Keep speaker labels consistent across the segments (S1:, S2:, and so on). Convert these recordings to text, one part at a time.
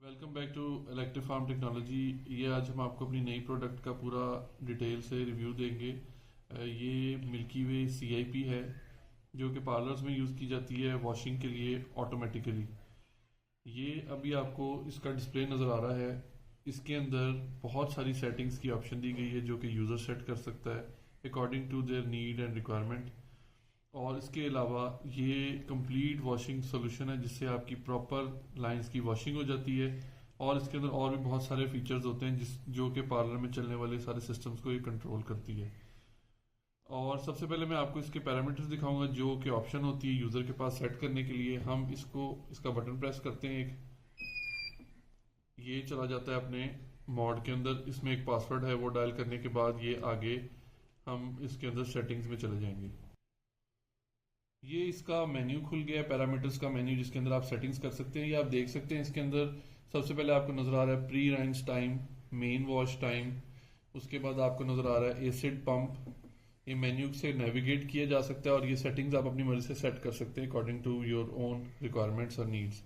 S1: Welcome back to electric farm technology. ये आज हम आपको अपनी नई प्रोडक्ट का पूरा डिटेल से रिव्यू देंगे। ये मिल्की वे CIP है जो कि पार्लर्स में यूज़ की जाती है वॉशिंग के लिए ऑटोमेटिकली। ये अभी आपको इसका डिस्प्ले नज़र आ रहा है। इसके अंदर बहुत सारी सेटिंग्स की ऑप्शन दी गई है जो कि यूज़र सेट कर सकता है according to their need and requirement. और इसके अलावा ये कंप्लीट वॉशिंग सोल्यूशन है जिससे आपकी प्रॉपर लाइंस की वॉशिंग हो जाती है। और इसके अंदर और भी बहुत सारे फीचर्स होते हैं जो कि पार्लर में चलने वाले सारे सिस्टम्स को ये कंट्रोल करती है। और सबसे पहले मैं आपको इसके पैरामीटर्स दिखाऊंगा जो कि ऑप्शन होती है यूज़र के पास सेट करने के लिए। हम इसका बटन प्रेस करते हैं, ये चला जाता है अपने मॉड के अंदर। इसमें एक पासवर्ड है, वो डायल करने के बाद ये आगे हम इसके अंदर सेटिंग्स में चले जाएंगे। ये इसका मेन्यू खुल गया है, पैरामीटर्स का मेन्यू जिसके अंदर आप सेटिंग्स कर सकते हैं। ये आप देख सकते हैं इसके अंदर सबसे पहले आपको नजर आ रहा है pre rinse time, main wash time. उसके बाद आपको नजर आ रहा है एसिड पंप। ये मेन्यू से नेविगेट किया जा सकता है और ये सेटिंग्स आप अपनी मर्जी से सेट कर सकते हैं according to your own requirements और नीड्स।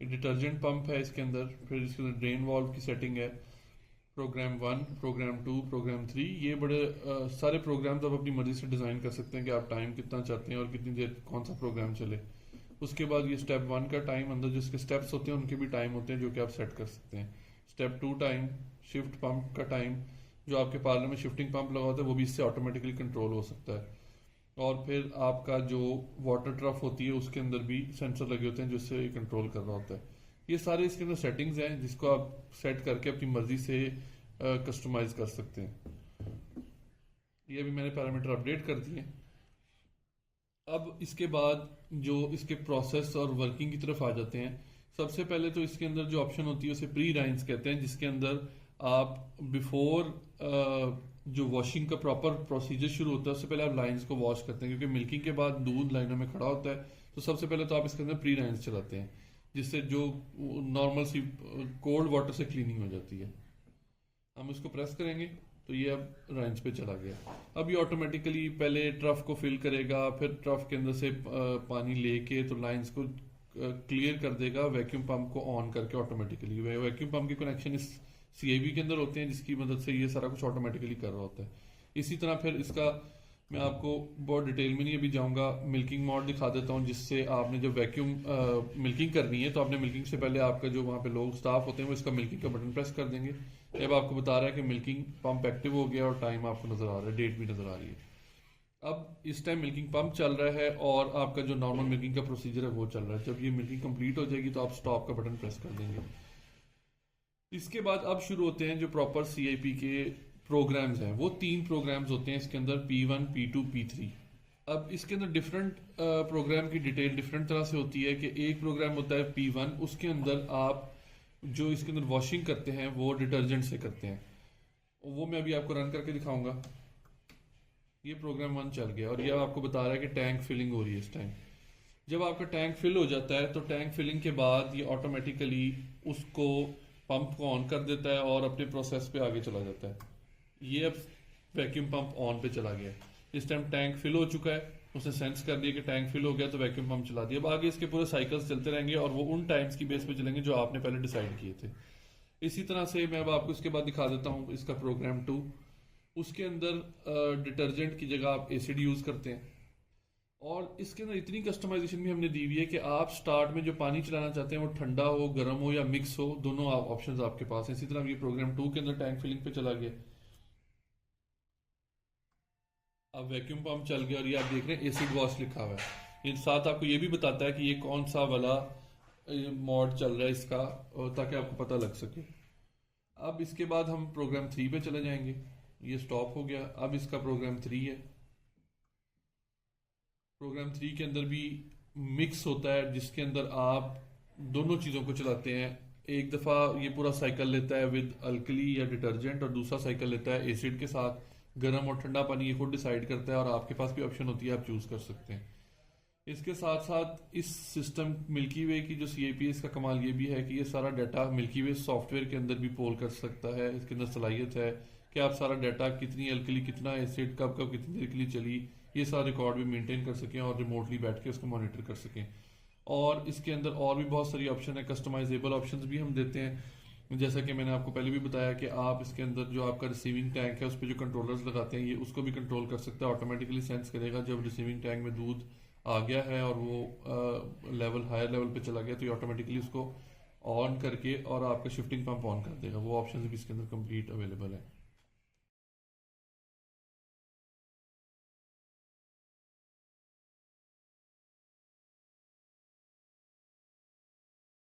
S1: ये डिटर्जेंट पंप है इसके अंदर। फिर इसके अंदर ड्रेन वॉल्व की सेटिंग है, प्रोग्राम 1, प्रोग्राम 2, प्रोग्राम 3। ये बड़े सारे प्रोग्राम्स आप अपनी मर्जी से डिज़ाइन कर सकते हैं कि आप टाइम कितना चाहते हैं और कितनी देर कौन सा प्रोग्राम चले। उसके बाद ये स्टेप 1 का टाइम, अंदर जो इसके स्टेप्स होते हैं उनके भी टाइम होते हैं जो कि आप सेट कर सकते हैं। स्टेप 2 टाइम, शिफ्ट पंप का टाइम, जो आपके पार्लर में शिफ्टिंग पंप लगा होता है वो भी इससे ऑटोमेटिकली कंट्रोल हो सकता है। और फिर आपका जो वाटर ट्रफ होती है उसके अंदर भी सेंसर लगे होते हैं जिससे कंट्रोल कर रहा होता है। ये सारे इसके अंदर सेटिंग्स हैं जिसको आप सेट करके अपनी मर्जी से कस्टमाइज कर सकते हैं। ये भी मैंने पैरामीटर अपडेट कर दिए। अब इसके बाद जो इसके प्रोसेस और वर्किंग की तरफ आ जाते हैं। सबसे पहले तो इसके अंदर जो ऑप्शन होती है उसे प्री राइंस कहते हैं, जिसके अंदर आप बिफोर जो वॉशिंग का प्रॉपर प्रोसीजर शुरू होता है उससे पहले आप लाइंस को वॉश करते हैं, क्योंकि मिल्किंग के बाद दूध लाइनों में खड़ा होता है। तो सबसे पहले तो आप इसके अंदर प्री राइंस चलाते हैं जिससे जो नॉर्मल सी कोल्ड वाटर से क्लीनिंग हो जाती है। हम इसको प्रेस करेंगे तो ये अब राइंस पे चला गया। अब ये ऑटोमेटिकली पहले ट्रफ को फिल करेगा, फिर ट्रफ के अंदर से पानी लेके तो लाइंस को क्लियर कर देगा वैक्यूम पंप को ऑन करके ऑटोमेटिकली। वैक्यूम पंप के कनेक्शन इस CIP के अंदर होते हैं जिसकी मदद से ये सारा कुछ ऑटोमेटिकली कर रहा होता है। इसी तरह फिर इसका मैं आपको बहुत डिटेल में नहीं अभी जाऊंगा, मिल्किंग मोड दिखा देता हूँ जिससे आपने जब वैक्यूम मिल्किंग करनी है तो आपने मिल्किंग से पहले आपका जो वहाँ पे लोग स्टाफ होते हैं वो इसका मिल्किंग का बटन प्रेस कर देंगे। अब आपको बता रहा है कि मिल्किंग पंप एक्टिव हो गया और टाइम आपको नजर आ रहा है, डेट भी नजर आ रही है। अब इस टाइम मिल्किंग पंप चल रहा है और आपका जो नॉर्मल मिल्किंग का प्रोसीजर है वो चल रहा है। जब ये मिल्किंग कंप्लीट हो जाएगी तो आप स्टॉप का बटन प्रेस कर देंगे। इसके बाद अब शुरू होते हैं जो प्रॉपर CIP के प्रोग्राम्स हैं। वो 3 प्रोग्राम्स होते हैं इसके अंदर, P1, P2, P3। अब इसके अंदर डिफरेंट प्रोग्राम की डिटेल डिफरेंट तरह से होती है कि एक प्रोग्राम होता है P1, उसके अंदर आप जो इसके अंदर वॉशिंग करते हैं वो डिटर्जेंट से करते हैं। वो मैं अभी आपको रन करके दिखाऊंगा। ये प्रोग्राम 1 चल गया और ये आपको बता रहा है कि टैंक फिलिंग हो रही है इस टाइम। जब आपका टैंक फिल हो जाता है तो टैंक फिलिंग के बाद ये ऑटोमेटिकली उसको पंप को ऑन कर देता है और अपने प्रोसेस पे आगे चला जाता है। ये अब वैक्यूम पंप ऑन पे चला गया। इस टाइम टैंक फिल हो चुका है, उसने सेंस कर दिया कि टैंक फिल हो गया तो वैक्यूम पंप चला दिया। अब आगे इसके पूरे साइकिल्स चलते रहेंगे और वो उन टाइम्स की बेस पे चलेंगे जो आपने पहले डिसाइड किए थे। इसी तरह से मैं अब आपको इसके बाद दिखा देता हूँ इसका प्रोग्राम 2। उसके अंदर डिटर्जेंट की जगह आप एसिड यूज करते हैं और इसके अंदर इतनी कस्टमाइजेशन भी हमने दी हुई है कि आप स्टार्ट में जो पानी चलाना चाहते हैं वो ठंडा हो, गर्म हो या मिक्स हो, दोनों ऑप्शंस आपके पास हैं। इसी तरह ये प्रोग्राम 2 के अंदर टैंक फिलिंग पे चला गया। अब वैक्यूम पंप चल गया और ये आप देख रहे हैं एसिड वॉश लिखा हुआ है। ये साथ आपको ये भी बताता है कि ये कौन सा वाला मॉड चल रहा है इसका, ताकि आपको पता लग सके। अब इसके बाद हम प्रोग्राम 3 पे चले जाएंगे। ये स्टॉप हो गया। अब इसका प्रोग्राम 3 है। प्रोग्राम 3 के अंदर भी मिक्स होता है जिसके अंदर आप दोनों चीज़ों को चलाते हैं। एक दफ़ा ये पूरा साइकिल लेता है विद अल्कली या डिटर्जेंट और दूसरा साइकिल लेता है एसिड के साथ। गर्म और ठंडा पानी ये खुद डिसाइड करता है और आपके पास भी ऑप्शन होती है, आप चूज़ कर सकते हैं। इसके साथ साथ इस सिस्टम मिल्की वे की जो CIP है इसका कमाल ये भी है कि ये सारा डाटा मिल्की वे सॉफ्टवेयर के अंदर भी पोल कर सकता है। इसके अंदर सलाहियत है कि आप सारा डाटा कितनी अल्कली, कितना एसिड, कब कब कितनी देर के लिए चली, ये सारा रिकॉर्ड भी मेंटेन कर सकें और रिमोटली बैठ के उसको मॉनिटर कर सकें। और इसके अंदर और भी बहुत सारी ऑप्शन है, कस्टमाइजेबल ऑप्शंस भी हम देते हैं। जैसा कि मैंने आपको पहले भी बताया कि आप इसके अंदर जो आपका रिसीविंग टैंक है उस पर जो कंट्रोलर्स लगाते हैं, ये उसको भी कंट्रोल कर सकता है। ऑटोमेटिकली सेंस करेगा जब रिसीविंग टैंक में दूध आ गया है और वो लेवल हायर लेवल पे चला गया, तो ये ऑटोमेटिकली उसको ऑन करके और आपका शिफ्टिंग पंप ऑन कर देगा। वो ऑप्शन भी इसके अंदर कंप्लीट अवेलेबल है।